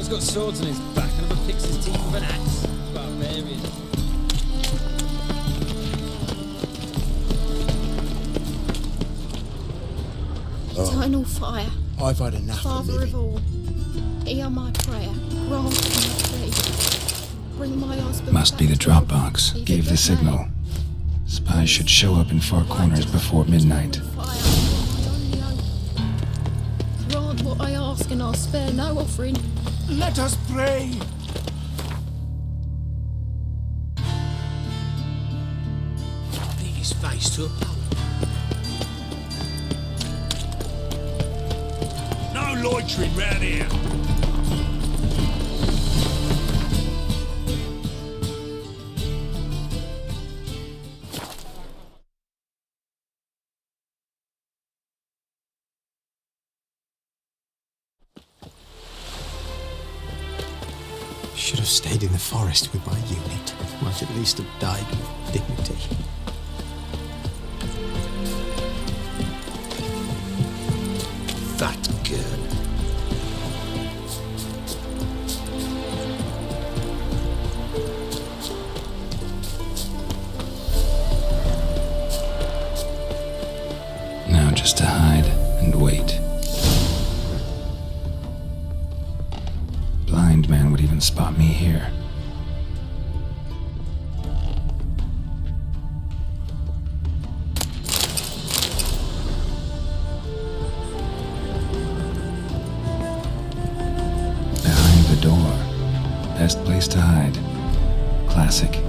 One's got swords on his back, another picks his teeth with an axe. Barbarian. Eternal fire, I've had enough of Father living. of all, hear my prayer, grant my plea. Bring my husband Must be the back to drop life. box. Leave Gave it the with signal. me. Spies should show up in far corners before midnight. Fire, my only hope. Grant what I ask and I'll spare no offering. Let us pray. Beat his face to a pulp. No loitering round here. Should have stayed in the forest with my unit. Might at least have died with dignity. Fat girl. Now just to hide and wait. Blind man would even spot me here. Behind the door. Best place to hide. Classic.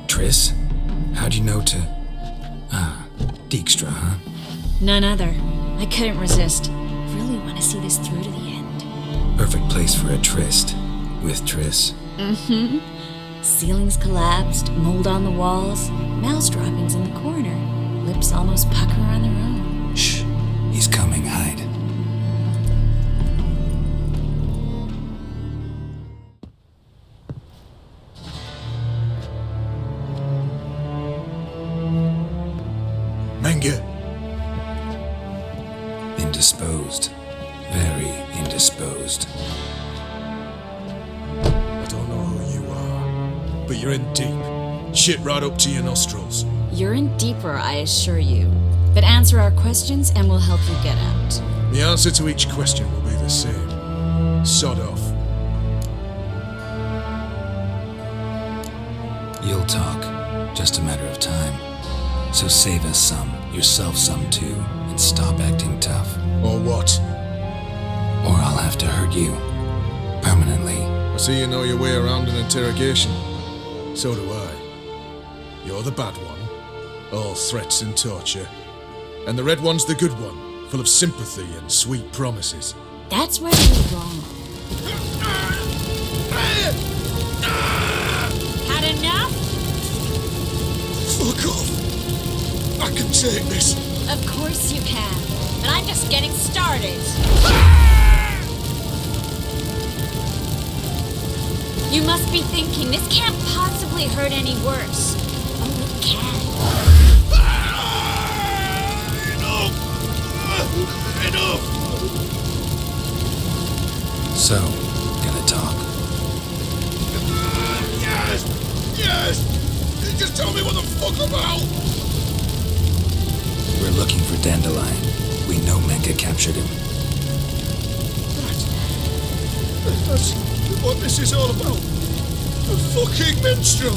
Triss? How'd you know to... Dijkstra, huh? None other. I couldn't resist. Really want to see this through to the end. Perfect place for a tryst. With Triss. Ceilings collapsed, mold on the walls, mouse droppings in the corner, lips almost pucker on their own. Shh. He's coming, hide. Menge. Indisposed. Very indisposed. I don't know who you are, but you're in deep. Shit right up to your nostrils. You're in deeper, I assure you. But answer our questions and we'll help you get out. The answer to each question will be the same. Sod off. You'll talk. Just a matter of time. So save us some, yourself some too, and stop acting tough. Or what? Or I'll have to hurt you. Permanently. I see you know your way around an interrogation. So do I. You're the bad one. All threats and torture. And the red one's the good one, full of sympathy and sweet promises. That's where you're wrong. Had enough? Fuck off! I can take this. Of course you can. But I'm just getting started. You must be thinking, this can't possibly hurt any worse. Oh, it can. Enough! So, gonna talk. Yes! Just tell me what the fuck about! We're looking for Dandelion. We know Menge captured him. That's what this is all about. A fucking minstrel!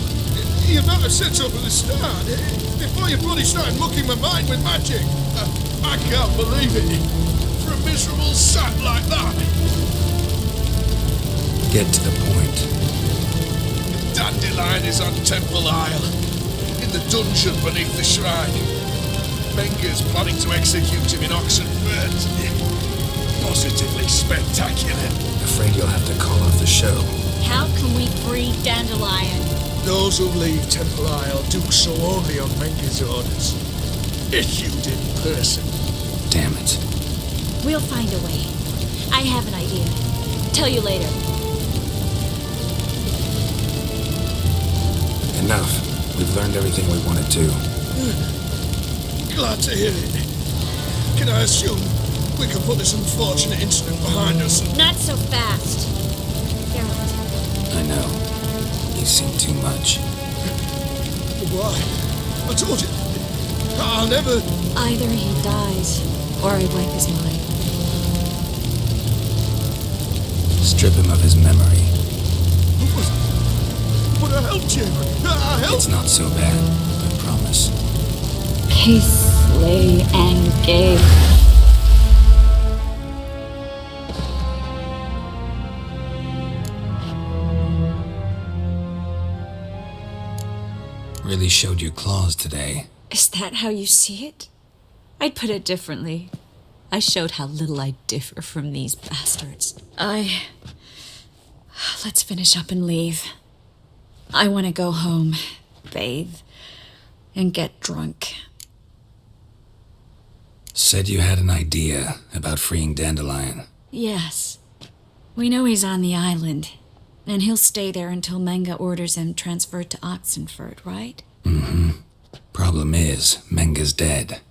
You might have said so from the start. Before you bloody started mucking my mind with magic. I can't believe it. For a miserable sap like that. Get to the point. Dandelion is on Temple Isle. In the dungeon beneath the shrine. Menge's planning to execute him in Oxenfurt. Positively spectacular. Afraid you'll have to call off the show. How can we free Dandelion. Those who leave Temple Isle do so only on Menge's orders. Issued in person. Damn it. We'll find a way. I have an idea. Tell you later. Enough. We've learned everything we wanted to. Glad to hear it. Can I assume we can put this unfortunate incident behind us? Not so fast. Geralt, I know. You've seen too much. Why? I told you. I'll never... either he dies, or I wipe his mind. Strip him of his memory. But I helped you. I helped. It's not so bad, I promise. Kiss, slay, and gave. Really showed your claws today. Is that how you see it? I'd put it differently. I showed how little I differ from these bastards. Let's finish up and leave. I want to go home, bathe, and get drunk. Said you had an idea about freeing Dandelion. Yes. We know he's on the island, and he'll stay there until Menge orders him transferred to Oxenford, right? Mm-hmm. Problem is, Menge's dead.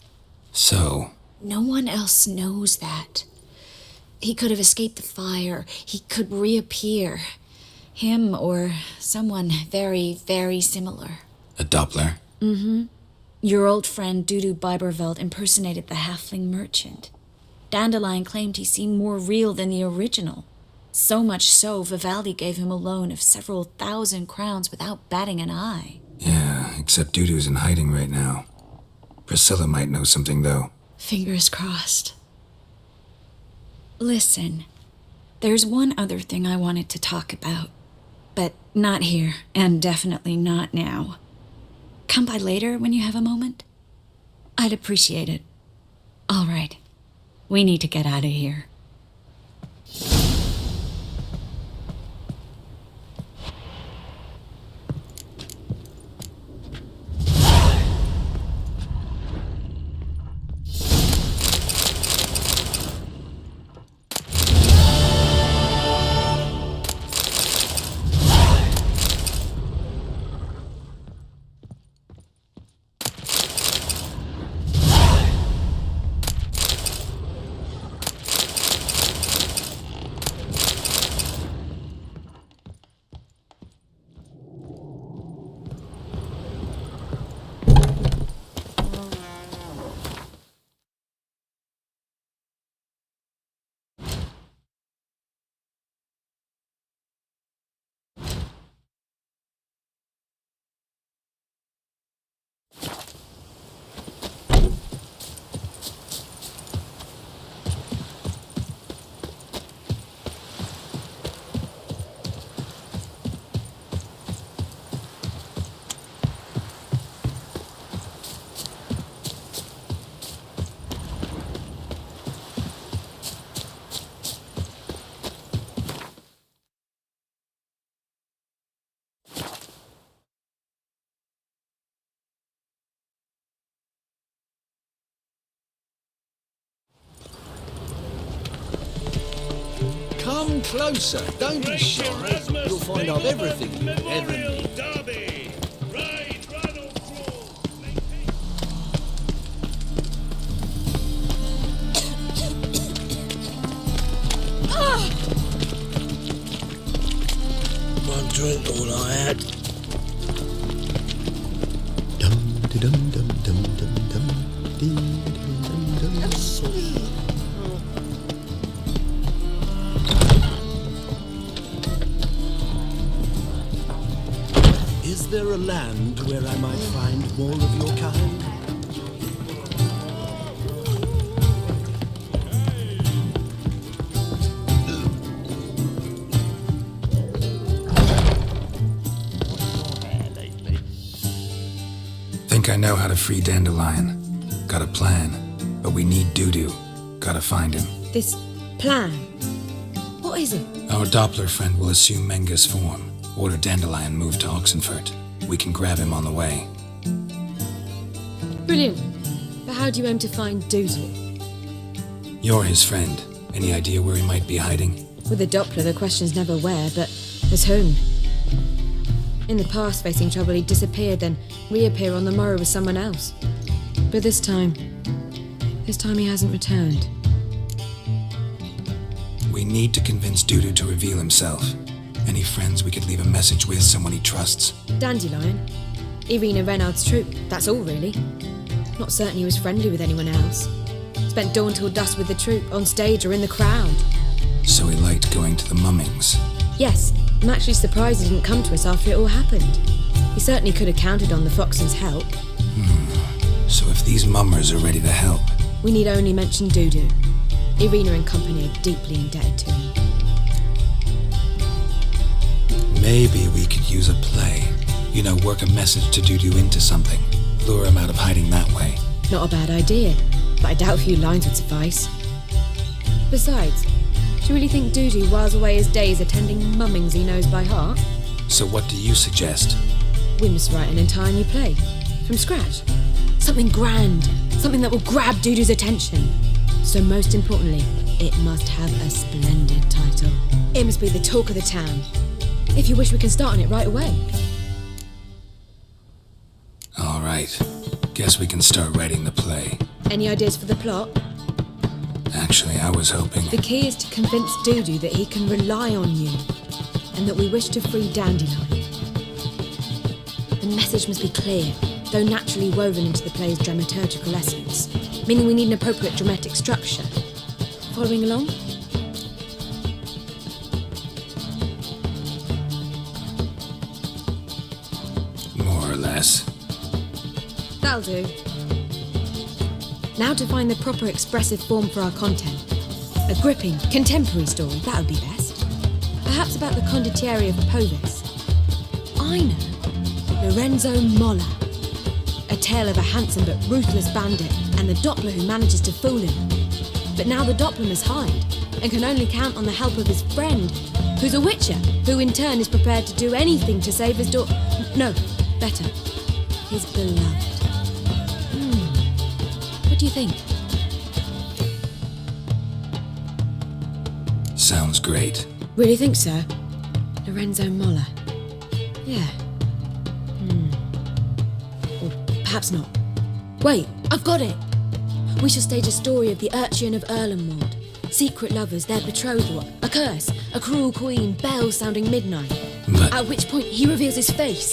So... No one else knows that. He could have escaped the fire. He could reappear. Him or someone very, very similar. a Doppler? Mm-hmm. Your old friend Dudu Biberveld impersonated the halfling merchant. Dandelion claimed he seemed more real than the original. So much so, Vivaldi gave him a loan of several thousand crowns without batting an eye. Yeah, except Dudu's in hiding right now. Priscilla might know something, though. Fingers crossed. Listen, there's one other thing I wanted to talk about. But not here, and definitely not now. Come by later when you have a moment. I'd appreciate it. All right. We need to get out of here. Come closer, don't be shy. You'll find I've everything you ever need. One drink all I had. Dum de dum dum dum dum dum dee dum dum dum. Sweet. Is there a land where I might find more of your kind? Think I know how to free Dandelion. Got a plan, but we need Dudu. Gotta find him. This plan? What is it? Our Doppler friend will assume Menge's form. Order Dandelion move to Oxenfurt. We can grab him on the way. Brilliant. But how do you aim to find Doodle? You're his friend. Any idea where he might be hiding? With the Doppler, the question's never where, but as whom. In the past, facing trouble, he'd disappear, then reappear on the morrow with someone else. But this time he hasn't returned. We need to convince Dudu to reveal himself. Any friends we could leave a message with, someone he trusts? Dandelion. Irina Reynard's troupe, that's all really. Not certain he was friendly with anyone else. Spent dawn till dusk with the troupe, on stage or in the crowd. So he liked going to the mummings. Yes, I'm actually surprised he didn't come to us after it all happened. He certainly could have counted on the Foxen's help. So if these mummers are ready to help... We need only mention Dudu. Irina and company are deeply indebted to him. Maybe we could use a play. You know, work a message to Dudu into something. Lure him out of hiding that way. Not a bad idea, but I doubt a few lines would suffice. Besides, do you really think Dudu whiles away his days attending mummings he knows by heart? So what do you suggest? We must write an entire new play. From scratch. Something grand. Something that will grab Dudu's attention. So most importantly, it must have a splendid title. It must be the talk of the town. If you wish, we can start on it right away. All right. Guess we can start writing the play. Any ideas for the plot? Actually, I was hoping... The key is to convince Dudu that he can rely on you, and that we wish to free Dandelion. The message must be clear, though naturally woven into the play's dramaturgical essence, meaning we need an appropriate dramatic structure. Following along? More or less. That'll do. Now to find the proper expressive form for our content. A gripping, contemporary story, that would be best. Perhaps about the condottieri of Povis. I know. Lorenzo Molla. A tale of a handsome but ruthless bandit and the Doppler who manages to fool him. But now the Doppler must hide and can only count on the help of his friend, who's a witcher, who in turn is prepared to do anything to save his daughter. No, better. His beloved. What do you think? Sounds great. Really think so? Lorenzo Molla. Yeah. Or perhaps not. Wait, I've got it! We shall stage a story of the Urchin of Erlenwald. Secret lovers, their betrothal, a curse, a cruel queen, bells sounding midnight. But... At which point he reveals his face.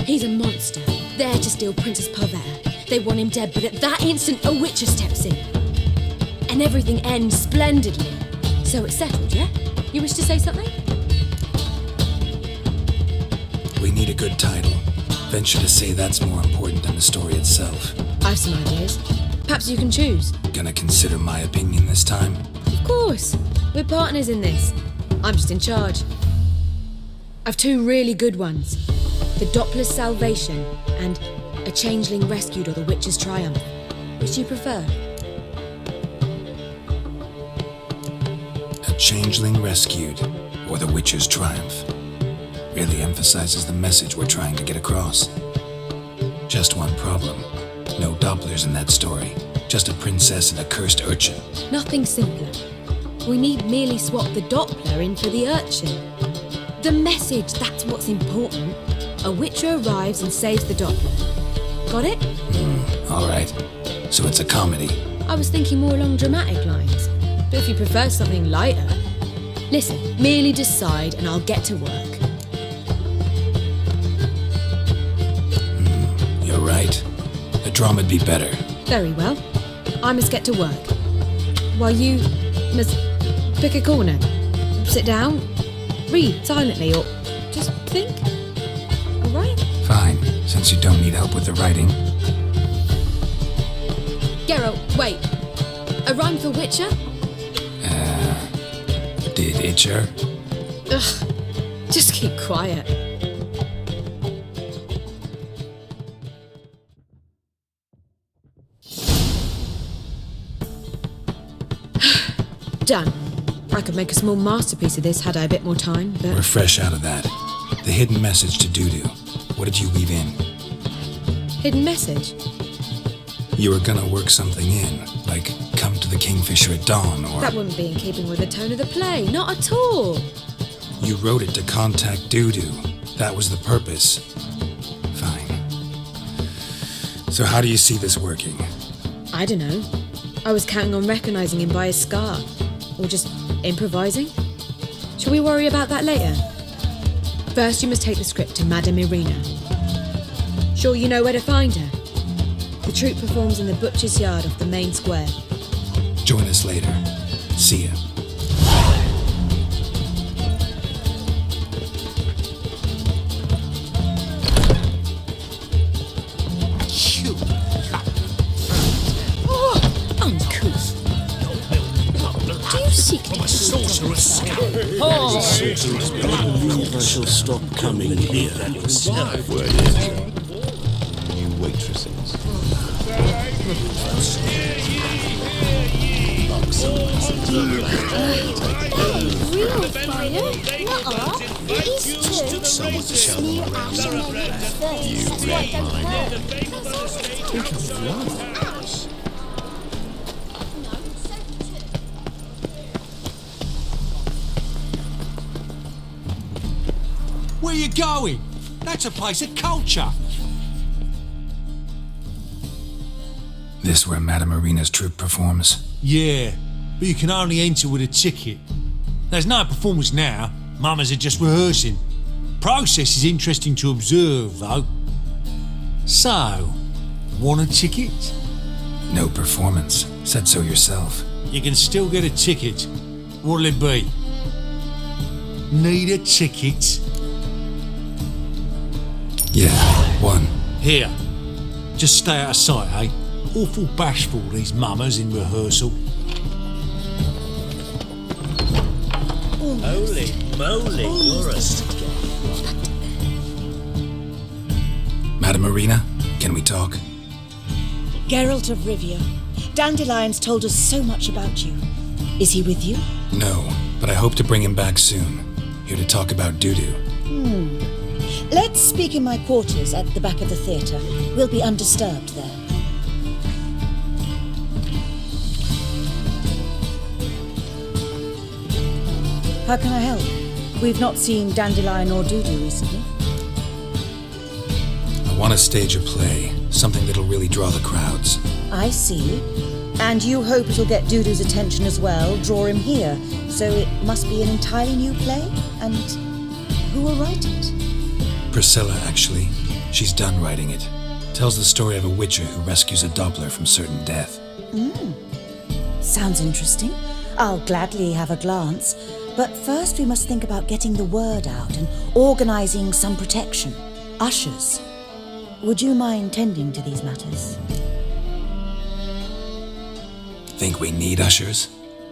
He's a monster, there to steal Princess Pavetta. They want him dead, but at that instant, a witcher steps in. And everything ends splendidly. So it's settled, yeah? You wish to say something? We need a good title. Venture to say that's more important than the story itself. I've some ideas. Perhaps you can choose. Gonna consider my opinion this time? Of course. We're partners in this. I'm just in charge. I've two really good ones. The Doppler's Salvation and A Changeling Rescued or The Witcher's Triumph. Which do you prefer? A Changeling Rescued or The Witcher's Triumph. Really emphasizes the message we're trying to get across. Just one problem. No Dopplers in that story. Just a princess and a cursed urchin. Nothing simpler. We need merely swap the Doppler in for the urchin. The message, that's what's important. A witcher arrives and saves the Doppler. Got it? All right. So it's a comedy. I was thinking more along dramatic lines. But if you prefer something lighter... Listen, merely decide and I'll get to work. You're right. A drama'd be better. Very well. I must get to work. While you must pick a corner. Sit down, read silently, or just think. All right? Fine, since you don't need help with the writing. Geralt, wait. A rhyme for Witcher? Did Itcher? Ugh, just keep quiet. Done. I could make a small masterpiece of this had I a bit more time, but... We're fresh out of that. The hidden message to Dudu. What did you weave in? Hidden message? You were gonna work something in, like come to the Kingfisher at dawn, or... That wouldn't be in keeping with the tone of the play, not at all. You wrote it to contact Dudu. That was the purpose. Fine. So how do you see this working? I don't know. I was counting on recognising him by his scar. Or just improvising. Shall we worry about that later? First, you must take the script to Madame Irina. Sure you know where to find her? The troupe performs in the butcher's yard off the main square. Join us later. See ya. I shall stop coming here. New waitresses. Real fire? Nuh-uh. These two smear ash on their lips first. That's what don't hurt. Ash. Where you going? That's a place of culture. This where Madame Irina's troupe performs? Yeah, but you can only enter with a ticket. There's no performance now. Mamas are just rehearsing. Process is interesting to observe, though. So, want a ticket? No performance. Said so yourself. You can still get a ticket. What'll it be? Need a ticket? Yeah, one. Here. Just stay out of sight, eh? Awful bashful, these mamas in rehearsal. Holy moly, you're a Madame Irina, can we talk? Geralt of Rivia. Dandelion's told us so much about you. Is he with you? No, but I hope to bring him back soon. Here to talk about Dudu. Let's speak in my quarters at the back of the theatre. We'll be undisturbed there. How can I help? We've not seen Dandelion or Dudu recently. I want to stage a play, something that'll really draw the crowds. I see. And you hope it'll get Dudu's attention as well, draw him here. So it must be an entirely new play? And who will write it? Priscilla, actually. She's done writing it. Tells the story of a witcher who rescues a Doppler from certain death. Sounds interesting. I'll gladly have a glance. But first we must think about getting the word out and organising some protection. Ushers. Would you mind tending to these matters? Think we need ushers?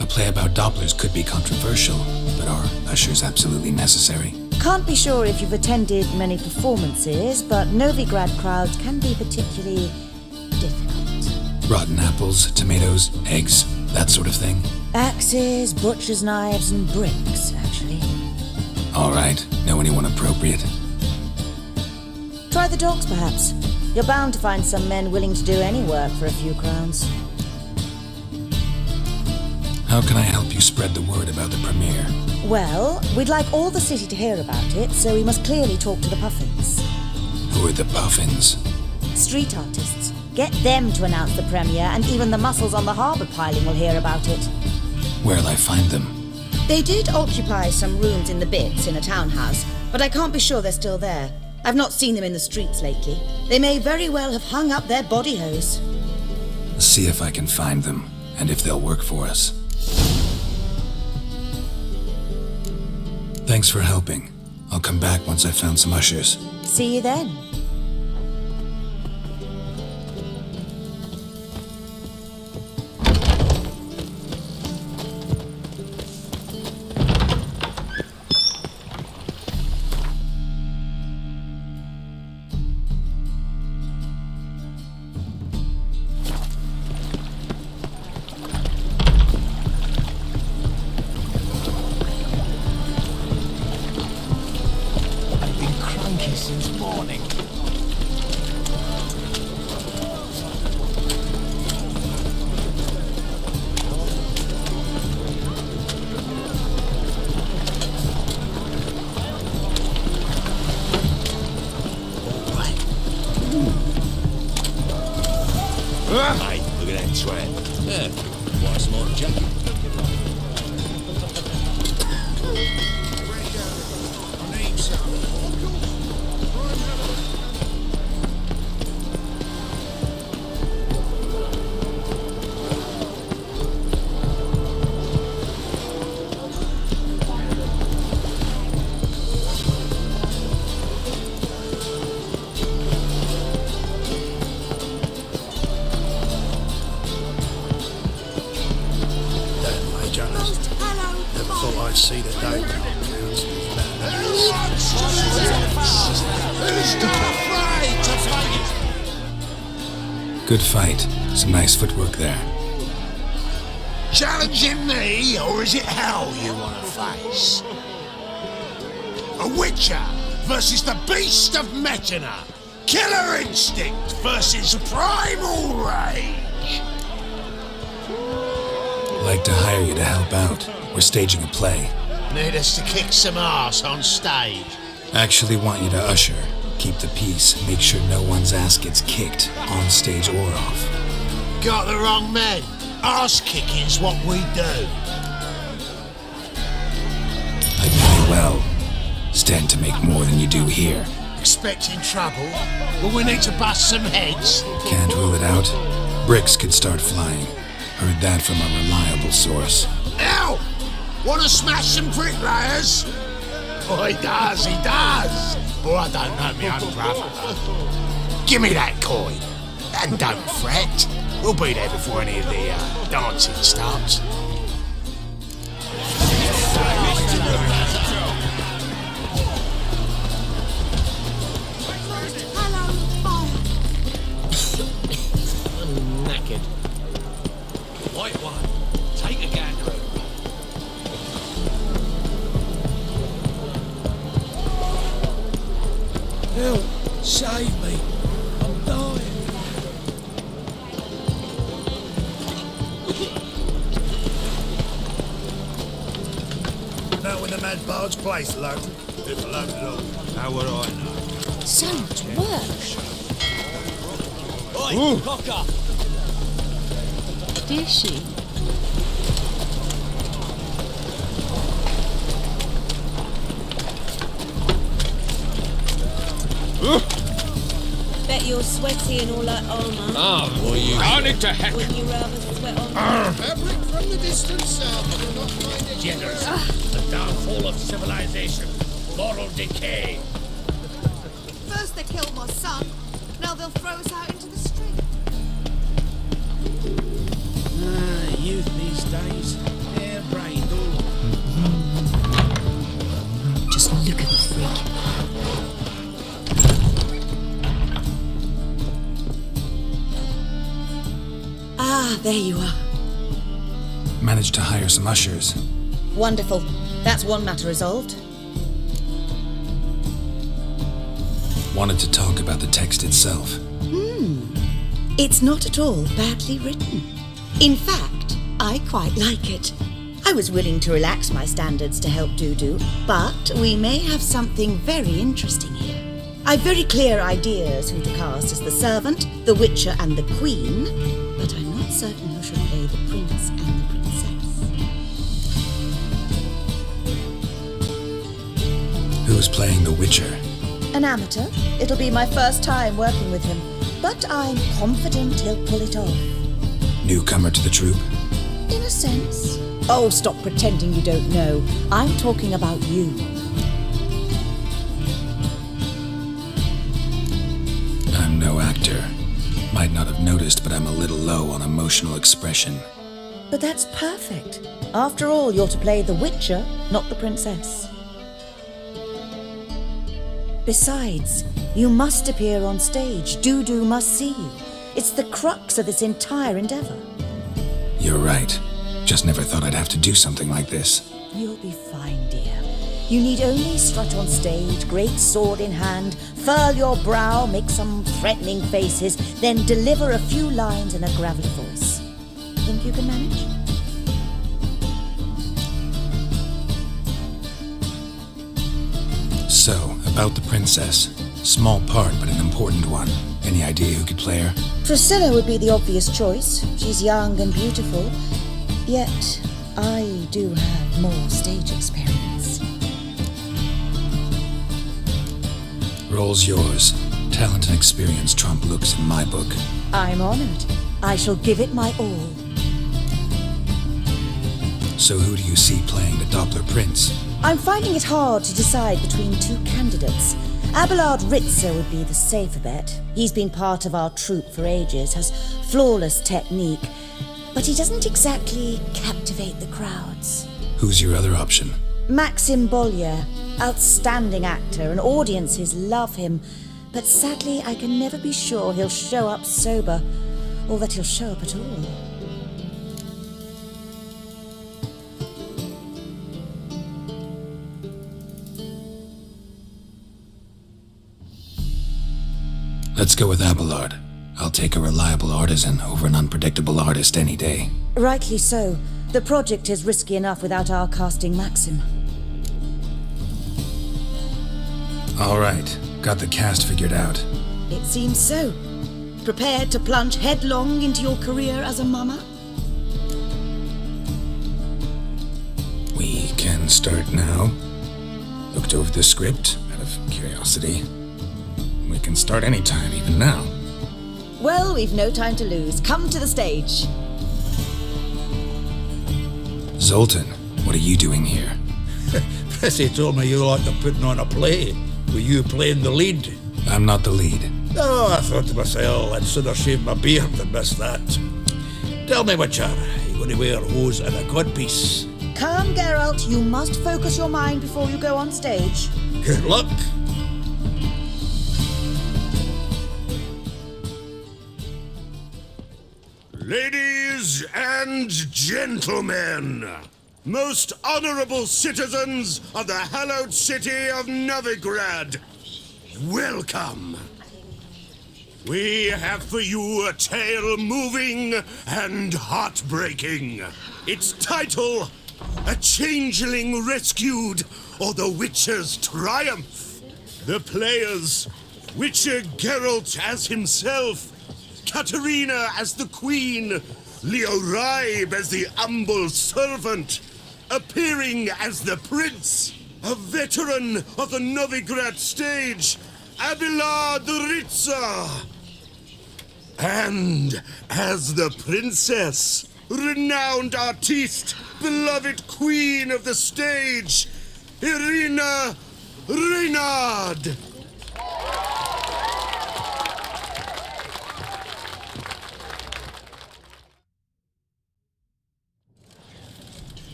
A play about Dopplers could be controversial, but are ushers absolutely necessary? Can't be sure if you've attended many performances, but Novigrad crowds can be particularly difficult. Rotten apples, tomatoes, eggs, that sort of thing? Axes, butcher's knives, and bricks, actually. All right. Know anyone appropriate? Try the dogs, perhaps. You're bound to find some men willing to do any work for a few crowns. How can I help you spread the word about the premiere? Well, we'd like all the city to hear about it, so we must clearly talk to the Puffins. Who are the Puffins? Street artists. Get them to announce the premiere, and even the mussels on the harbour piling will hear about it. Where'll I find them? They did occupy some rooms in the Bits in a townhouse, but I can't be sure they're still there. I've not seen them in the streets lately. They may very well have hung up their body hose. See if I can find them, and if they'll work for us. Thanks for helping. I'll come back once I've found some ushers. See you then. junkie since morning. Mate, look at that twat. Yeah, why smart jacket? Never thought I'd see the day. Good fight. Some nice footwork there. Challenging me, or is it hell you want to face? A Witcher versus the Beast of Metina. Killer instinct versus primal rage. Like to hire you to help out. We're staging a play. Need us to kick some ass on stage. Actually want you to usher. Keep the peace. Make sure no one's ass gets kicked, on stage or off. Got the wrong men. Ass kicking's what we do. I play well. Stand to make more than you do here. Expecting trouble, but we need to bust some heads. Can't rule it out. Bricks could start flying. Heard that from a reliable source. Ow! Wanna smash some bricklayers? Oh, he does. Oh, I don't know me own brother. Give me that coin. And don't fret. We'll be there before any of the dancing starts. I'm knackered. White one. Take a gander over. Help! Save me! I'm dying! Know when the mad bard's place, lad? If alone at all. How would I know? So much work. Oi, cocker! Did she? Bet you're sweaty in all that armour. Oh, boy, you... Down it to heck! Wouldn't you rather sweat on Fabric from the distance south will not find it. Generous. The downfall of civilization. Moral decay. First they killed my son, now they'll throw us out into the street. Youth these days. Hair-brained all. Just look at the freak. Ah, there you are. Managed to hire some ushers. Wonderful. That's one matter resolved. Wanted to talk about the text itself. It's not at all badly written. In fact, I quite like it. I was willing to relax my standards to help Dudu, but we may have something very interesting here. I've very clear ideas who to cast as the servant, the Witcher and the Queen, but I'm not certain who should play the Prince and the Princess. Who's playing the Witcher? An amateur. It'll be my first time working with him, but I'm confident he'll pull it off. Newcomer to the troupe? In a sense. Oh, stop pretending you don't know. I'm talking about you. I'm no actor. Might not have noticed, but I'm a little low on emotional expression. But that's perfect. After all, you're to play the Witcher, not the Princess. Besides, you must appear on stage. Dudu must see you. It's the crux of this entire endeavor. You're right. Just never thought I'd have to do something like this. You'll be fine, dear. You need only strut on stage, great sword in hand, furl your brow, make some threatening faces, then deliver a few lines in a gravelly voice. Think you can manage? So, about the princess. Small part, but an important one. Any idea who could play her? Priscilla would be the obvious choice. She's young and beautiful. Yet, I do have more stage experience. Role's yours. Talent and experience trump looks in my book. I'm honored. I shall give it my all. So who do you see playing the Doppler Prince? I'm finding it hard to decide between two candidates. Abelard Ritzer would be the safer bet. He's been part of our troupe for ages, has flawless technique, but he doesn't exactly captivate the crowds. Who's your other option? Maxim Bollier, outstanding actor, and audiences love him, but sadly I can never be sure he'll show up sober, or that he'll show up at all. Let's go with Abelard. I'll take a reliable artisan over an unpredictable artist any day. Rightly so. The project is risky enough without our casting Maxim. All right, got the cast figured out. It seems so. Prepared to plunge headlong into your career as a mama? We can start now. Looked over the script out of curiosity. We can start anytime, even now. Well, we've no time to lose. Come to the stage. Zoltan, what are you doing here? Prissy told me you like to putting on a play. Were you playing the lead? I'm not the lead. Oh, I thought to myself, I'd sooner shave my beard than miss that. Tell me, Witcher, you going to wear hose and a codpiece? Come, Geralt. You must focus your mind before you go on stage. Good luck. Ladies and gentlemen, most honorable citizens of the hallowed city of Novigrad, welcome. We have for you a tale moving and heartbreaking. Its title, A Changeling Rescued, or The Witcher's Triumph. The players, Witcher Geralt as himself, Katerina as the queen, Leo Raib as the humble servant, appearing as the prince, a veteran of the Novigrad stage, Abelard Ritzer, and as the princess, renowned artiste, beloved queen of the stage, Irina Reynard.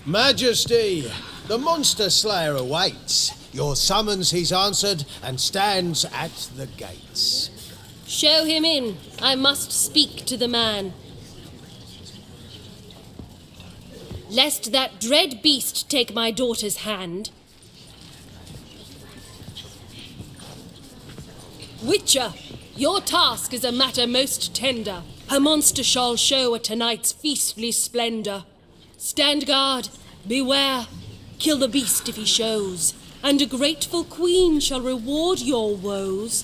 Majesty, the monster slayer awaits. Your summons he's answered and stands at the gates. Show him in. I must speak to the man. Lest that dread beast take my daughter's hand. Witcher, your task is a matter most tender. A monster shall show at tonight's feastly splendor. Stand guard, beware, kill the beast if he shows, and a grateful queen shall reward your woes.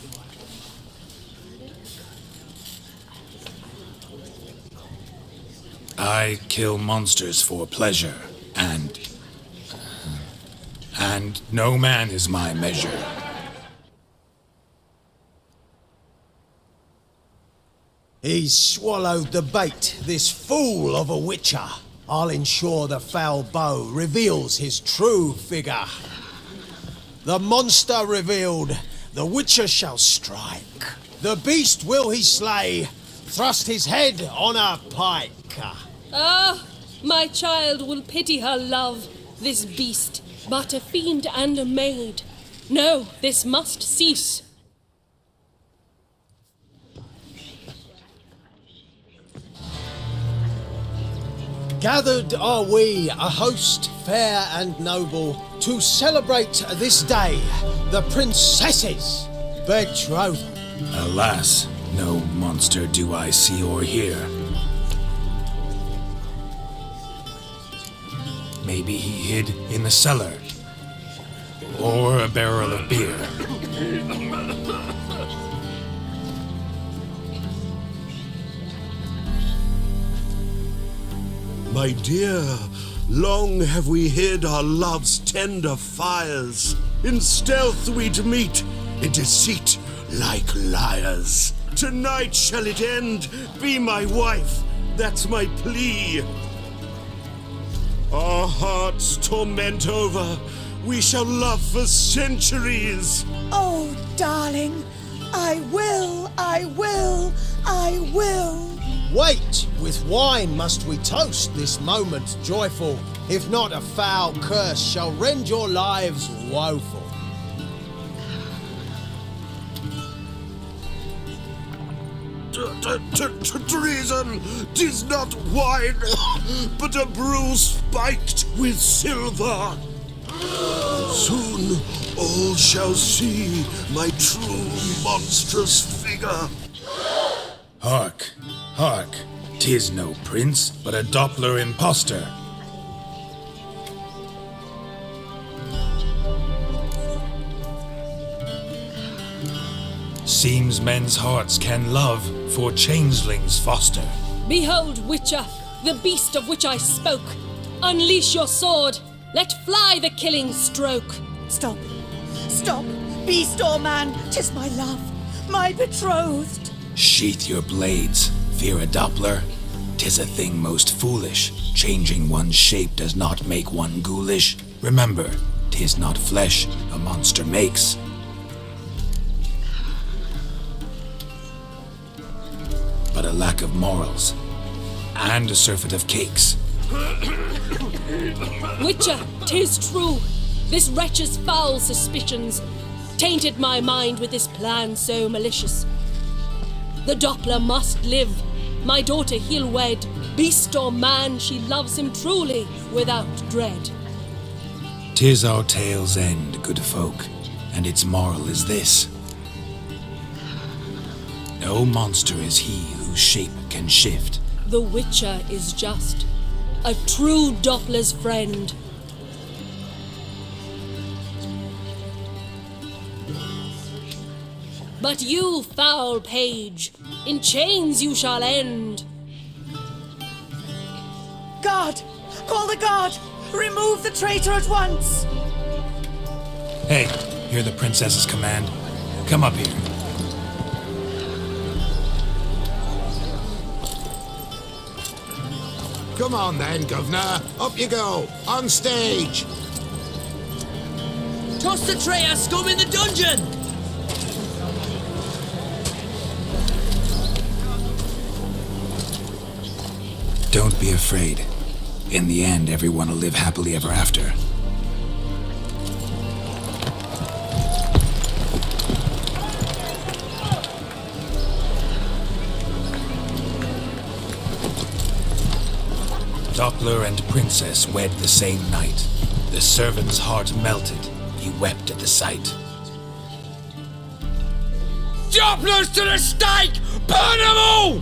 I kill monsters for pleasure, and no man is my measure. He's swallowed the bait, this fool of a witcher. I'll ensure the foul bow reveals his true figure. The monster revealed, the witcher shall strike. The beast will he slay, thrust his head on a pike. Ah, my child will pity her love, this beast, but a fiend and a maid. No, this must cease. Gathered are we, a host fair and noble, to celebrate this day, the princess's betrothal. Alas, no monster do I see or hear. Maybe he hid in the cellar. Or a barrel of beer. My dear, long have we hid our love's tender fires. In stealth we'd meet, in deceit like liars. Tonight shall it end, be my wife, that's my plea. Our hearts torment over, we shall love for centuries. Oh, darling, I will, I will, I will. Wait, with wine must we toast this moment joyful. If not, a foul curse shall rend your lives woeful. Treason, 'tis not wine, but a brew spiked with silver. Soon all shall see my true monstrous figure. Hark, hark, 'tis no prince, but a Doppler impostor. Seems men's hearts can love, for changelings foster. Behold, Witcher, the beast of which I spoke. Unleash your sword. Let fly the killing stroke. Stop. Stop. Beast or man, 'tis my love, my betrothed. Sheath your blades, fear a Doppler. 'Tis a thing most foolish. Changing one's shape does not make one ghoulish. Remember, 'tis not flesh a monster makes. But a lack of morals, and a surfeit of cakes. Witcher, 'tis true. This wretch's foul suspicions tainted my mind with this plan so malicious. The Doppler must live. My daughter he'll wed. Beast or man, she loves him truly, without dread. 'Tis our tale's end, good folk, and its moral is this. No monster is he whose shape can shift. The Witcher is just a true Doppler's friend. But you, foul page, in chains you shall end. Guard! Call the guard! Remove the traitor at once! Hey, hear the princess's command? Come up here. Come on then, Governor. Up you go. On stage. Toss the traitor scum in the dungeon! Don't be afraid. In the end, everyone will live happily ever after. Doppler and princess wed the same night. The servant's heart melted. He wept at the sight. Dopplers to the stake! Burn them all!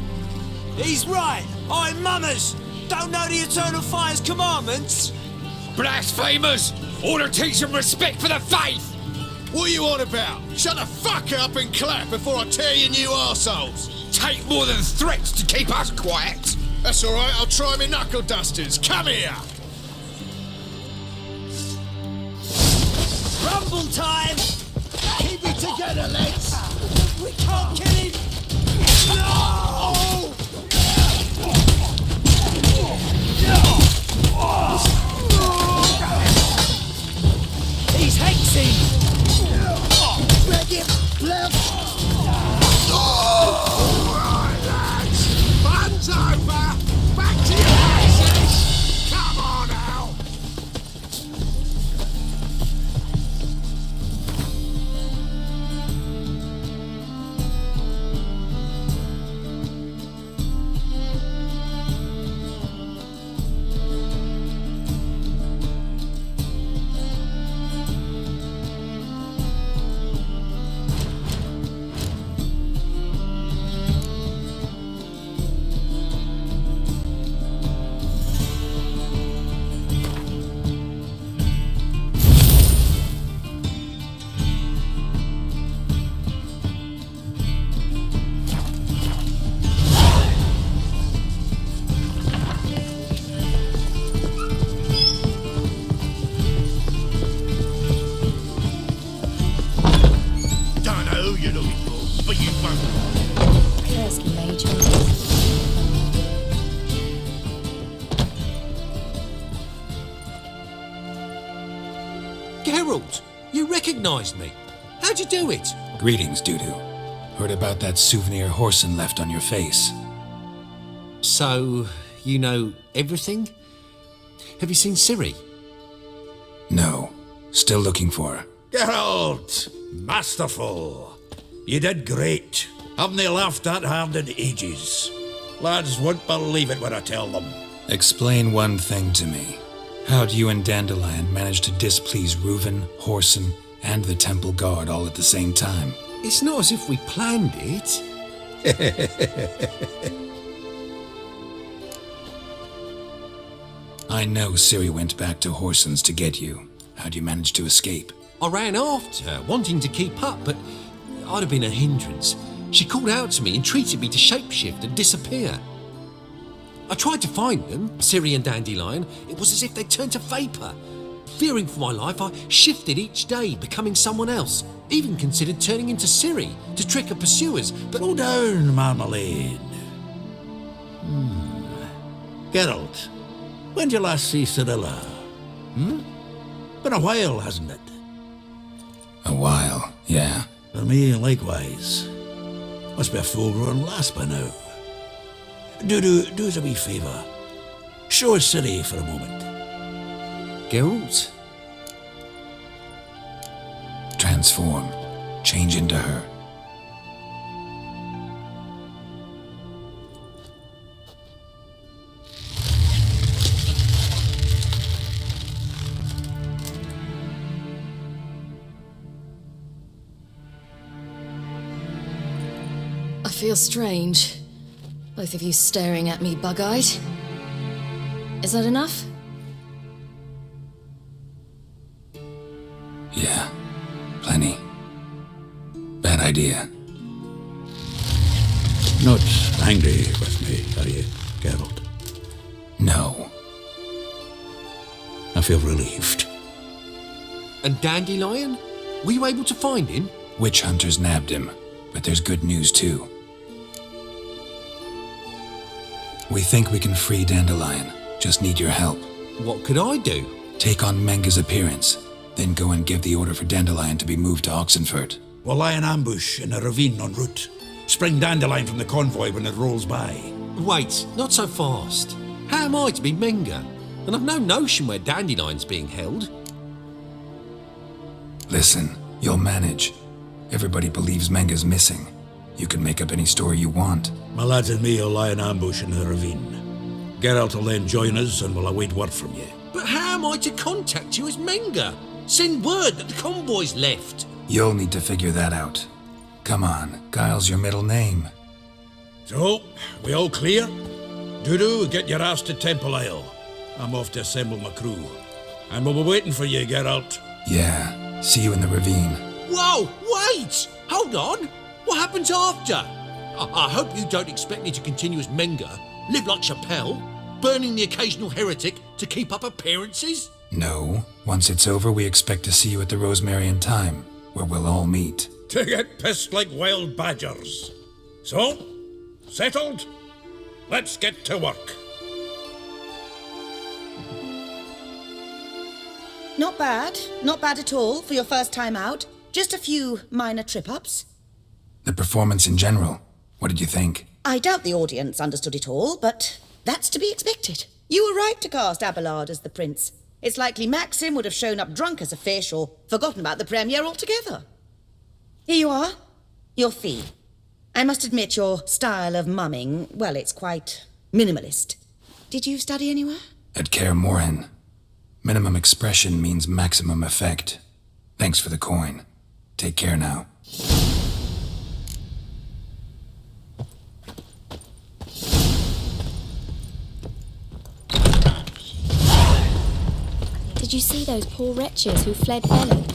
He's right. I'm mummers. Don't know the Eternal Fire's commandments. Blasphemers! Order teach them respect for the faith! What are you on about? Shut the fuck up and clap before I tear you new arseholes! Take more than threats to keep us quiet! That's alright, I'll try me knuckle dusters. Come here! Rumble time! Keep it together, lads! We can't kill him! No! He's hexing! Drag him! Left! Alright, lads! Fun's over! Back to your houses! Come on now! first major. Geralt, you recognised me. How'd you do it? Greetings, Dudu. Heard about that souvenir Horson left on your face. So, you know everything? Have you seen Ciri? No. Still looking for her. Geralt! Masterful! You did great. Haven't they laughed that hard in ages? Lads won't believe it when I tell them. Explain one thing to me. How'd you and Dandelion manage to displease Reuven, Horson, and the Temple Guard all at the same time? It's not as if we planned it. I know Ciri went back to Horson's to get you. How'd you manage to escape? I ran after her, wanting to keep up, but I'd have been a hindrance. She called out to me, entreated me to shapeshift and disappear. I tried to find them, Ciri and Dandelion. It was as if they'd turned to vapour. Fearing for my life, I shifted each day, becoming someone else. Even considered turning into Ciri to trick her pursuers, but... Slow down, Marmalade. Geralt, when did you last see Cyrilla? Been a while, hasn't it? A while, yeah. For me, likewise. Must be a full-grown lass by now. Do us a wee favour. Show us Ciri for a moment. Geralt? Transform. Change into her. I feel strange. Both of you staring at me bug-eyed. Is that enough? Yeah. Plenty. Bad idea. Not angry with me, are you, Geralt? No. I feel relieved. And Dandelion? Were you able to find him? Witch hunters nabbed him, but there's good news too. We think we can free Dandelion. Just need your help. What could I do? Take on Menga's appearance, then go and give the order for Dandelion to be moved to Oxenfurt. We'll lie in ambush in a ravine en route. Spring Dandelion from the convoy when it rolls by. Wait, not so fast. How am I to be Menga? And I've no notion where Dandelion's being held. Listen, you'll manage. Everybody believes Menga's missing. You can make up any story you want. My lads and me will lie in ambush in the ravine. Geralt will then join us and we'll await word from you. But how am I to contact you as Menga? Send word that the convoy's left. You'll need to figure that out. Come on, Guile's your middle name. So, we all clear? Dudu, get your ass to Temple Isle. I'm off to assemble my crew. And we'll be waiting for you, Geralt. Yeah, see you in the ravine. Whoa, wait! Hold on! What happens after? I hope you don't expect me to continue as Menga, live like Chappelle, burning the occasional heretic to keep up appearances? No. Once it's over, we expect to see you at the Rosemary in Time, where we'll all meet. To get pissed like wild badgers. So, settled? Let's get to work. Not bad. Not bad at all for your first time out. Just a few minor trip-ups. The performance in general, what did you think? I doubt the audience understood it all, but that's to be expected. You were right to cast Abelard as the prince. It's likely Maxim would have shown up drunk as a fish or forgotten about the premiere altogether. Here you are. Your fee. I must admit your style of mumming, well, it's quite minimalist. Did you study anywhere? At Kaer Morhen. Minimum expression means maximum effect. Thanks for the coin. Take care now. Did you see those poor wretches who fled Velen?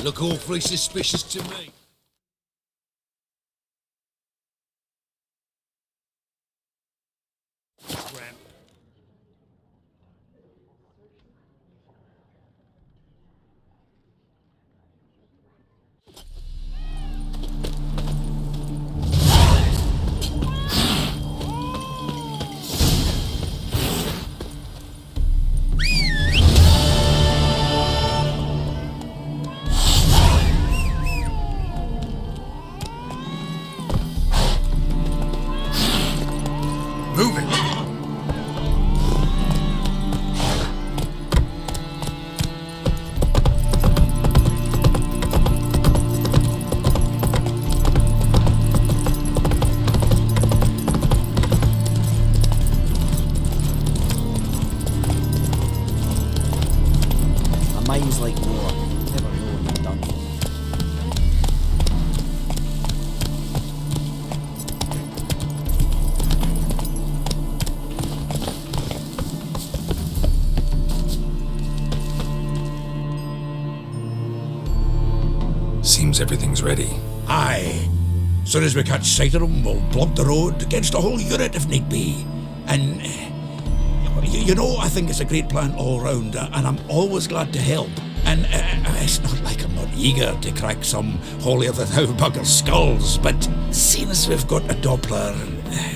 Look awfully suspicious to me. Seems everything's ready. Aye. Soon as we catch sight of them, we'll block the road against a whole unit if need be. And, you know, I think it's a great plan all round, and I'm always glad to help. And it's not like I'm not eager to crack some holier-than-thou bugger's skulls, but seeing as we've got a Doppler,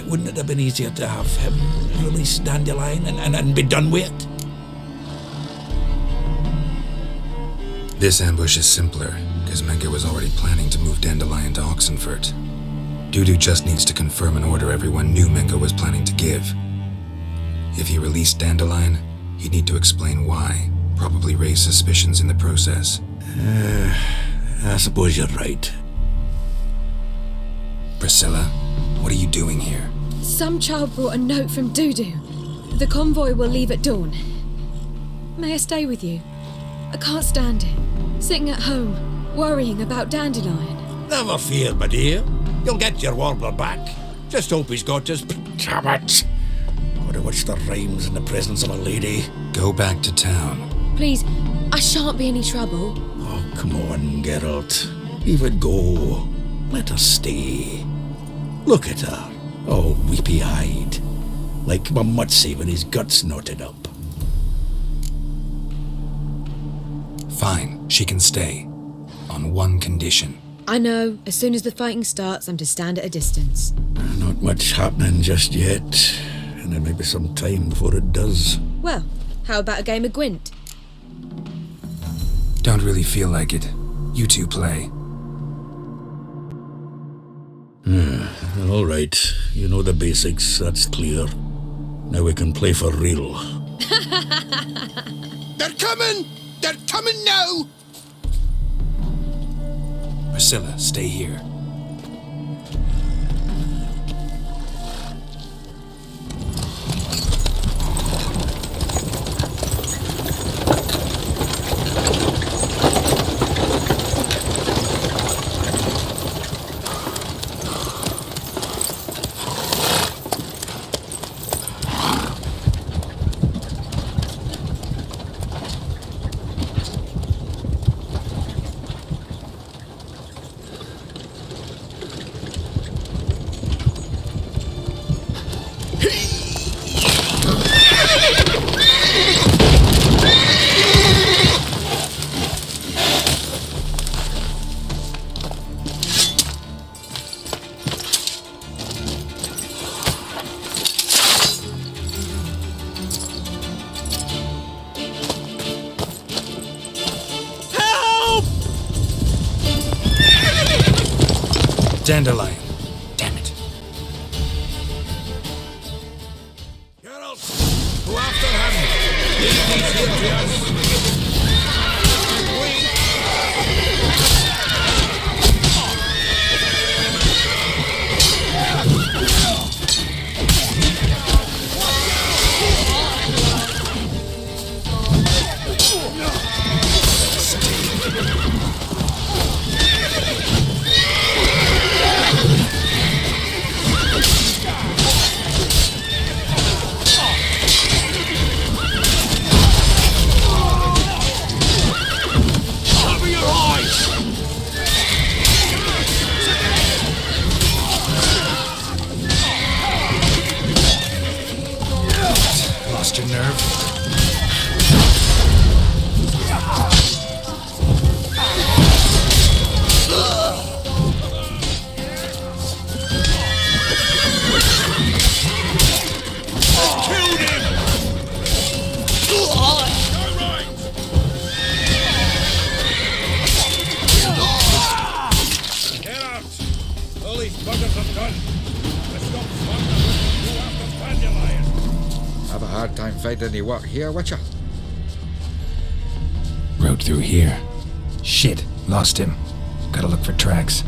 wouldn't it have been easier to have him release Dandelion and be done with it? This ambush is simpler, because Menka was already planning to move Dandelion to Oxenfurt. Dudu just needs to confirm an order everyone knew Menka was planning to give. If he released Dandelion, he'd need to explain why, probably raise suspicions in the process. I suppose you're right. Priscilla, what are you doing here? Some child brought a note from Dudu. The convoy will leave at dawn. May I stay with you? I can't stand it. Sitting at home, worrying about Dandelion. Never fear, my dear. You'll get your warbler back. Just hope he's got his... Damn it! Gotta watch the rhymes in the presence of a lady. Go back to town. Please, I shan't be any trouble. Oh, come on, Geralt. Leave it go. Let her stay. Look at her, all weepy-eyed. Like my Mutsy when his gut's knotted up. Fine, she can stay. On one condition. I know, as soon as the fighting starts, I'm to stand at a distance. Not much happening just yet. And there may be some time before it does. Well, how about a game of Gwent? Don't really feel like it. You two play. All right. You know the basics, that's clear. Now we can play for real. They're coming! They're coming now! Priscilla, stay here. Dandelion. Damn it. Geralt, go after him. He's here to us. Lost your nerve? Have a hard time finding any work here, Witcher? Road through here. Shit, lost him. Gotta look for tracks.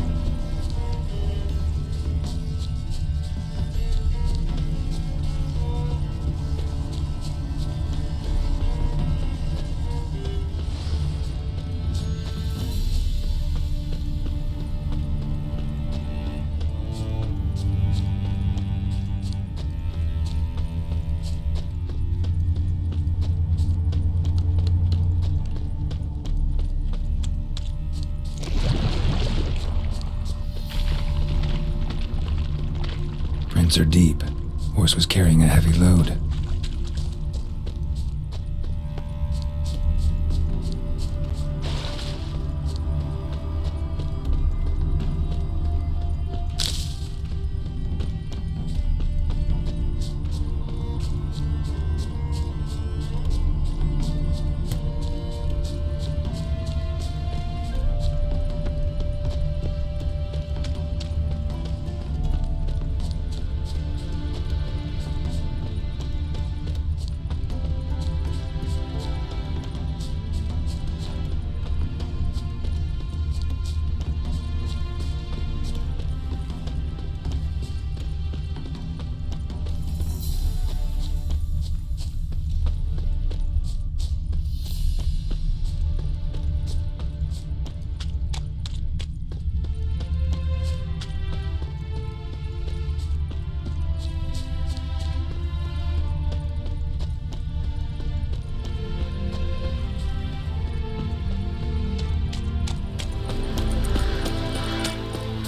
Roots are deep. Horse was carrying a heavy load.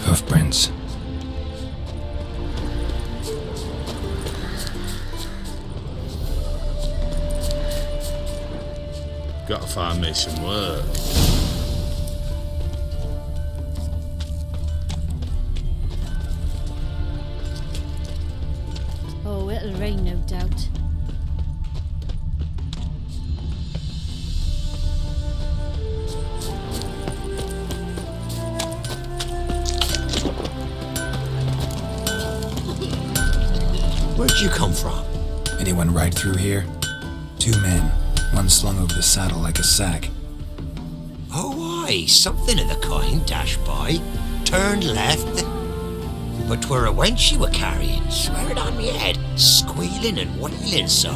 Hoofprints. Gotta find me some work. Oh, it'll rain, no doubt. Where'd you come from? Anyone ride through here? 2 men, one slung over the saddle like a sack. Oh, aye, something of the kind dashed by. Turned left. But 'twere a wench you were carrying, swear it on me head, squealing and wailing so.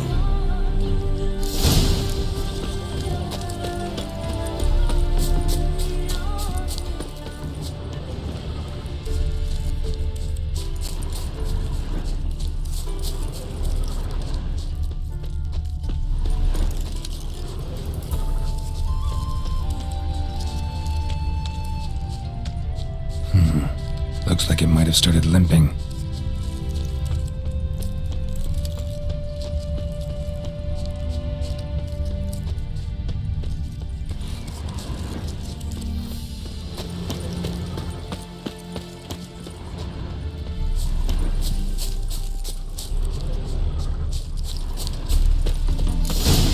Looks like it might have started limping.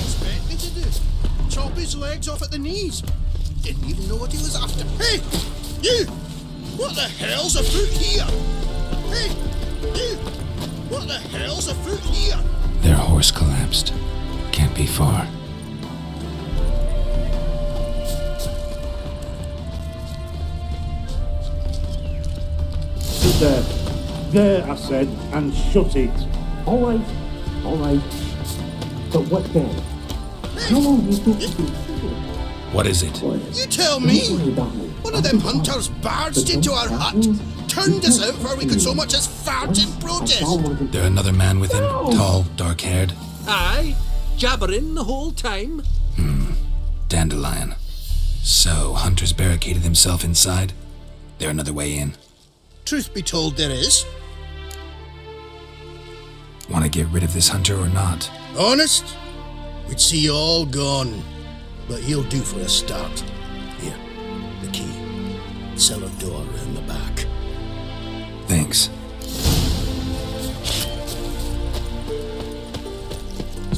Expect me to do? Chop his legs off at the knees. Didn't even know what he was after. Hey, you! What the hell's afoot here? Hey, you! What the hell's afoot here? Their horse collapsed. Can't be far. Sit there. There, I said, and shut it. All right. But what then? How long do you think you've been sitting? What is it? You tell me! One of them hunters barged into our hut, turned us out before we could so much as fart in protest. There another man with him? Tall, dark-haired? Aye, jabbering the whole time. Dandelion. So, Hunter's barricaded himself inside? There another way in? Truth be told, there is. Want to get rid of this Hunter or not? Honest? We'd see you all gone. But he'll do for a start. Here, the key. Cellar door round the back. Thanks.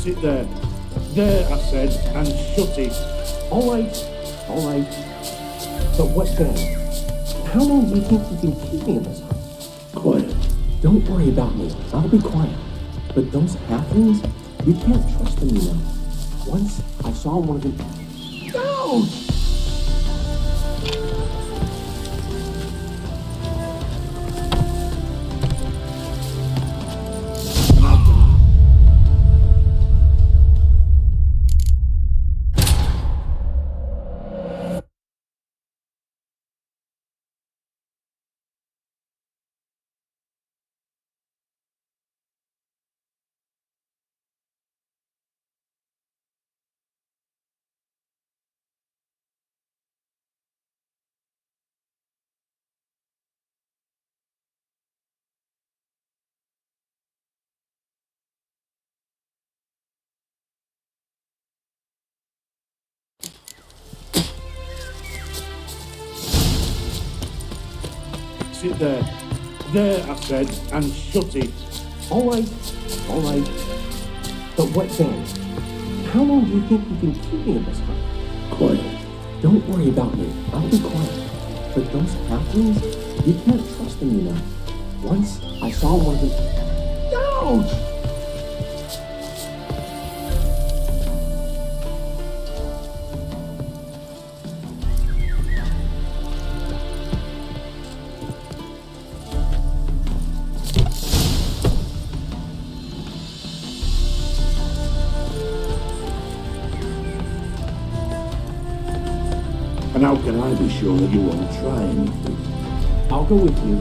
Sit there. There, I said, and shut it. All right. But what then? How long do you think you've been keeping in this house? Quiet. Don't worry about me. I'll be quiet. But those halflings, you can't trust them, you know. Once I saw one of them. Ouch! Sit there. There, I said, and shut it. All right. But what then? How long do you think you can keep me in this hut? Quiet. Don't worry about me. I'll be quiet. But those halflings, you can't trust them, you know. Once I saw one of them. Ouch! And how can I be sure that you won't try anything? I'll go with you.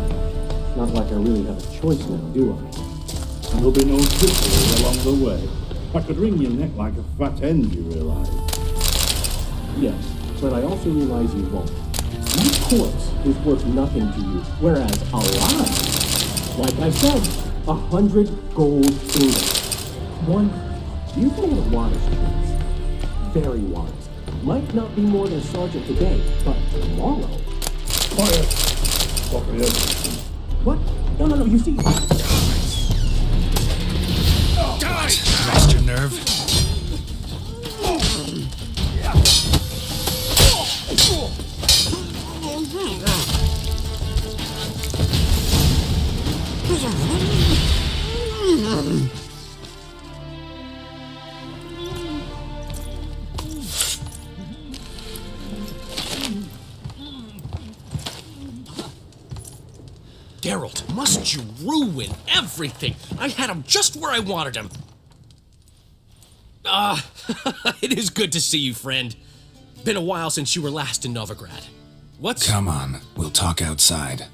It's not like I really have a choice now, do I? There'll be no trickery along the way. I could wring your neck like a fat hen, you realize? Yes, but I also realize you won't. My corpse is worth nothing to you, whereas alive, like I said, 100 gold ingots. One, you've made a wise choice. Very wise. Might not be more than Sergeant today, but tomorrow. Quiet! What? No, you see. Lost your nerve? Geralt, must you ruin everything? I had him just where I wanted him. It is good to see you, friend. Been a while since you were last in Novigrad. What's... Come on, we'll talk outside.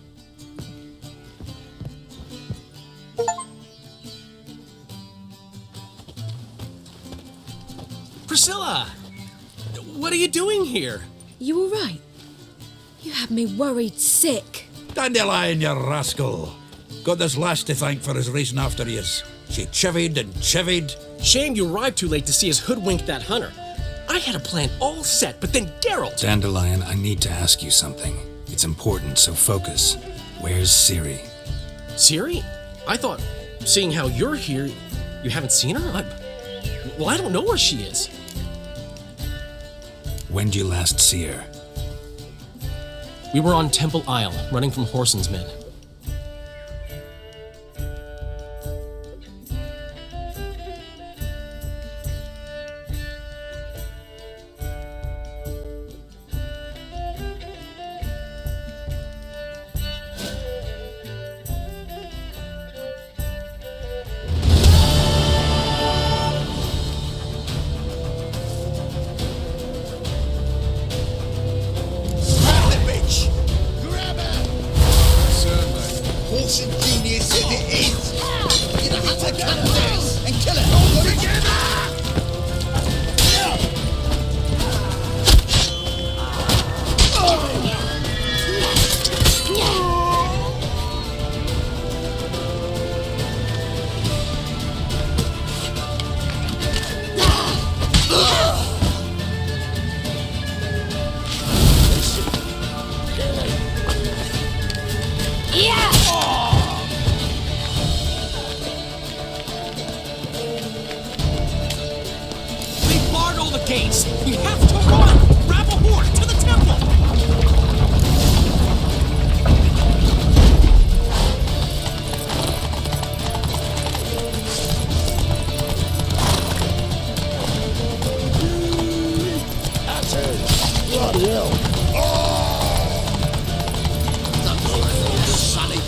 Priscilla! What are you doing here? You all right? You had me worried sick. Dandelion, you rascal. Got this lass to thank for his racing after yous. She chivied and chivied. Shame you arrived too late to see us hoodwink that hunter. I had a plan all set, but then Geralt... Dandelion, I need to ask you something. It's important, so focus. Where's Ciri? Ciri? I thought, seeing how you're here, you haven't seen her? I don't know where she is. When did you last see her? We were on Temple Isle, running from Whoreson's men. We have to run! Grab a horde to the temple! That's it! Bloody hell! Sonny!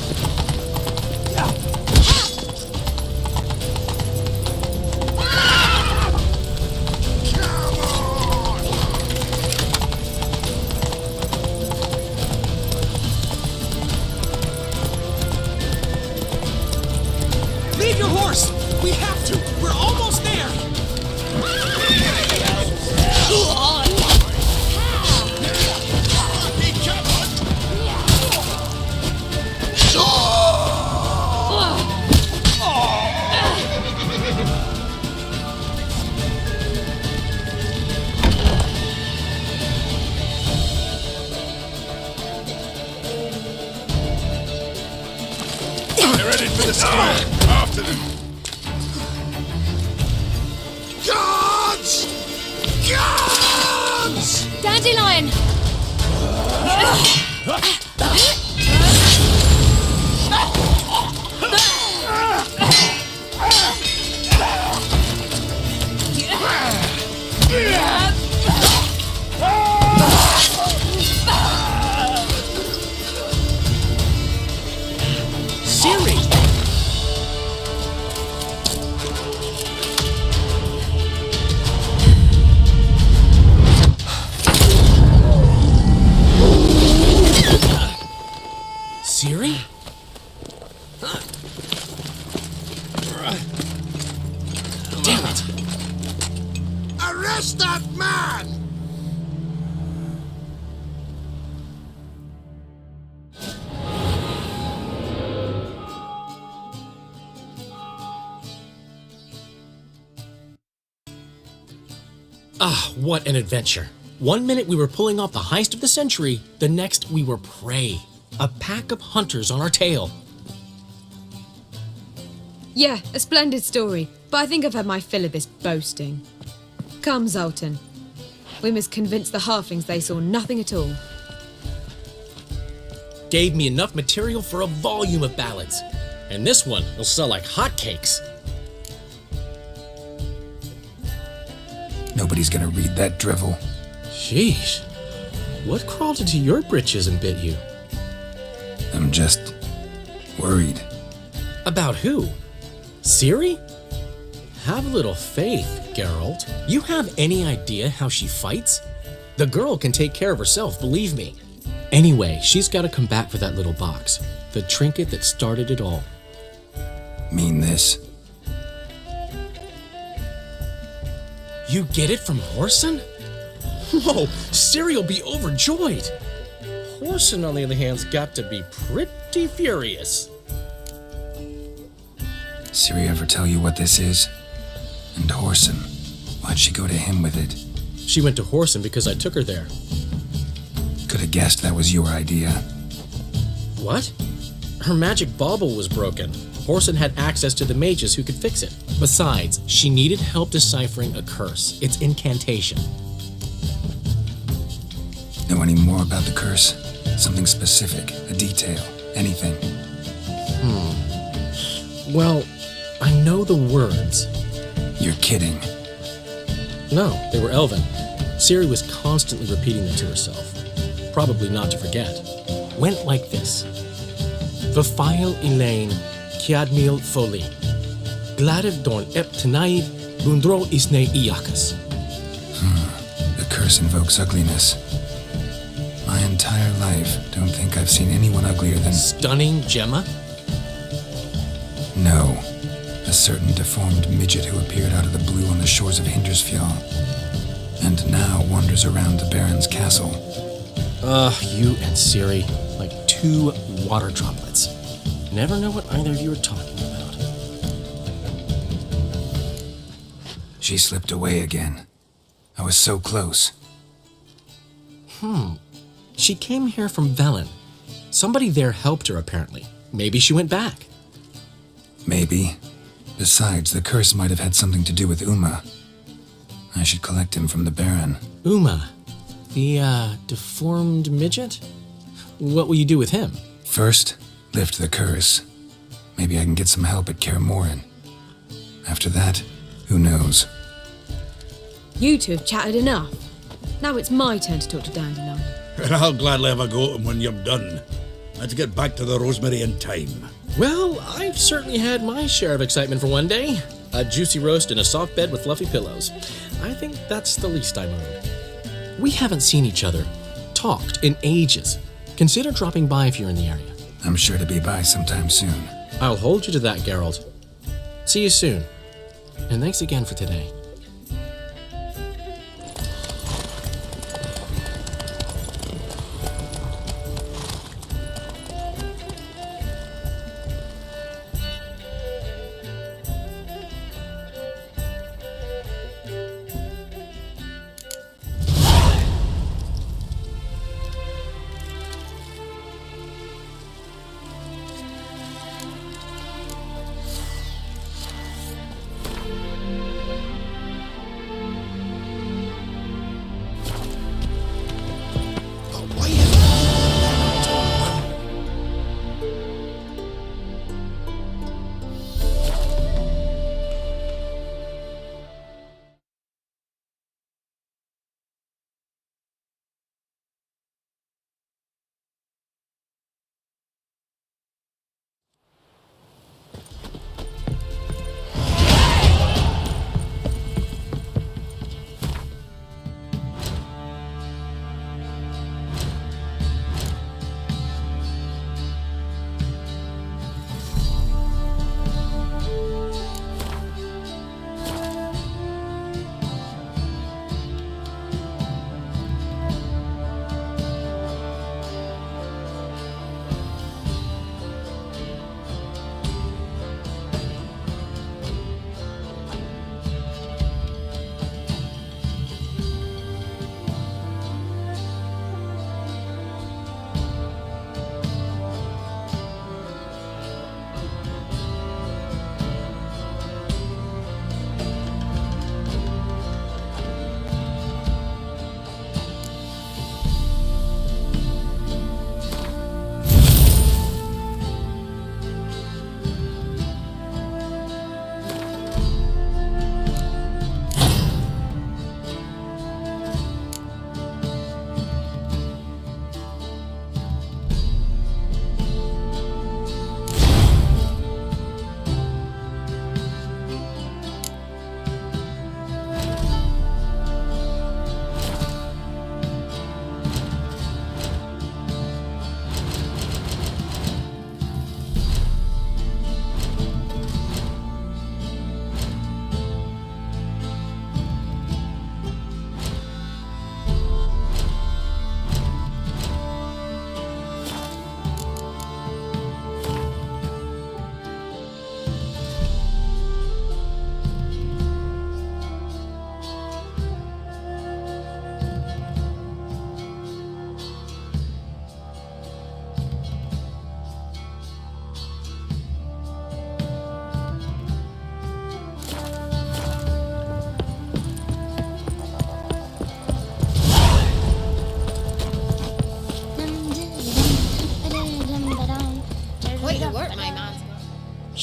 Leave your horse! We have to! We're almost there! headed for the sky. After them. Guards! Guards! Dandelion! Siri! Siri? Damn it! Arrest that man! Ah, what an adventure. 1 minute we were pulling off the heist of the century, the next we were prey. A pack of hunters on our tail. Yeah, a splendid story, but I think I've had my fill of this boasting. Come, Zoltan. We must convince the halflings they saw nothing at all. Gave me enough material for a volume of ballads. And this one will sell like hotcakes. Nobody's gonna read that drivel. Sheesh. What crawled into your britches and bit you? I'm just worried. About who? Siri? Have a little faith, Geralt. You have any idea how she fights? The girl can take care of herself, believe me. Anyway, she's got to come back for that little box. The trinket that started it all. Mean this? You get it from Horson? Whoa, Siri will be overjoyed. Horson, on the other hand, has got to be pretty furious. Siri ever tell you what this is? And Horson, why'd she go to him with it? She went to Horson because I took her there. Could have guessed that was your idea. What? Her magic bauble was broken. Horson had access to the mages who could fix it. Besides, she needed help deciphering a curse. Its incantation. Know any more about the curse? Something specific, a detail, anything? Well, I know the words. You're kidding. No, they were Elven. Siri was constantly repeating them to herself. Probably not to forget. Went like this. Vafile Elaine, Kiadmil Foli. Gladev Dorn Ep Tanaid, Bundro Isne Iakas. The curse invokes ugliness. My entire life, don't think I've seen anyone uglier than... Stunning Gemma? No. A certain deformed midget who appeared out of the blue on the shores of Hindersfjall. And now wanders around the Baron's castle. You and Siri, like two water droplets. Never know what either of you are talking about. She slipped away again. I was so close. She came here from Velen. Somebody there helped her, apparently. Maybe she went back. Maybe. Besides, the curse might have had something to do with Uma. I should collect him from the Baron. Uma, the, deformed midget? What will you do with him? First, lift the curse. Maybe I can get some help at Kaer Morhen. After that, who knows? You two have chatted enough. Now it's my turn to talk to Dandelion. And I'll gladly have a go at him when you're done. Let's get back to the rosemary in time. Well, I've certainly had my share of excitement for one day. A juicy roast in a soft bed with fluffy pillows. I think that's the least I mind. We haven't seen each other, talked in ages. Consider dropping by if you're in the area. I'm sure to be by sometime soon. I'll hold you to that, Geralt. See you soon. And thanks again for today.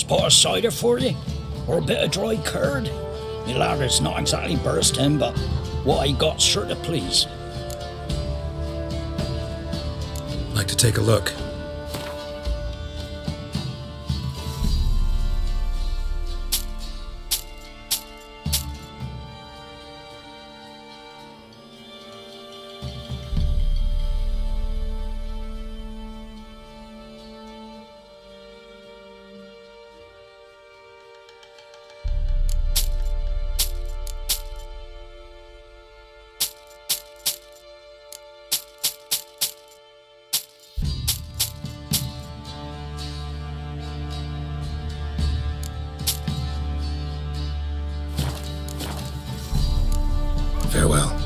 Spot of cider for you? Or a bit of dry curd? Me lather's not exactly bursting, but what I got's sure to please. Like to take a look. Farewell.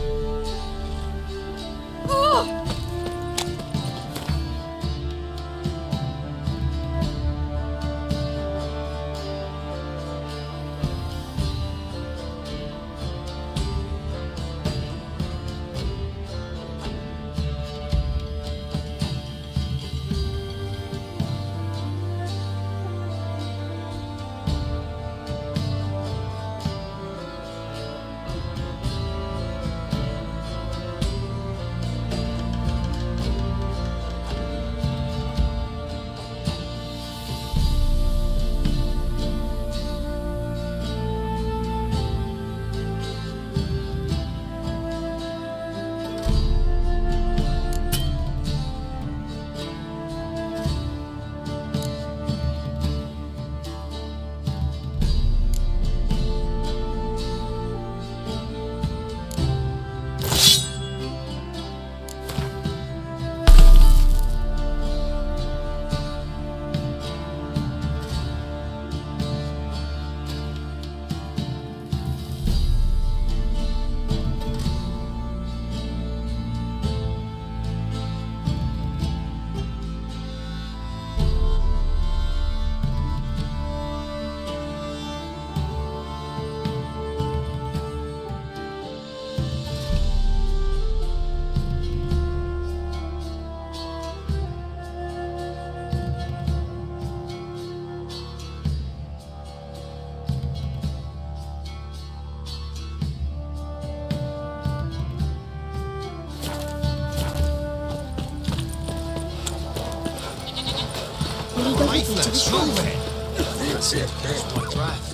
That's it. There's my draft.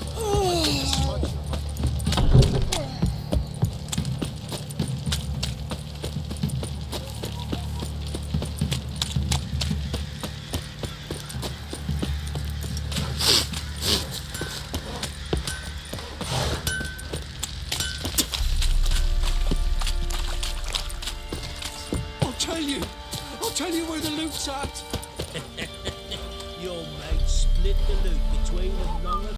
I'll tell you where the loot's at. Your mate split the loot between them long ago.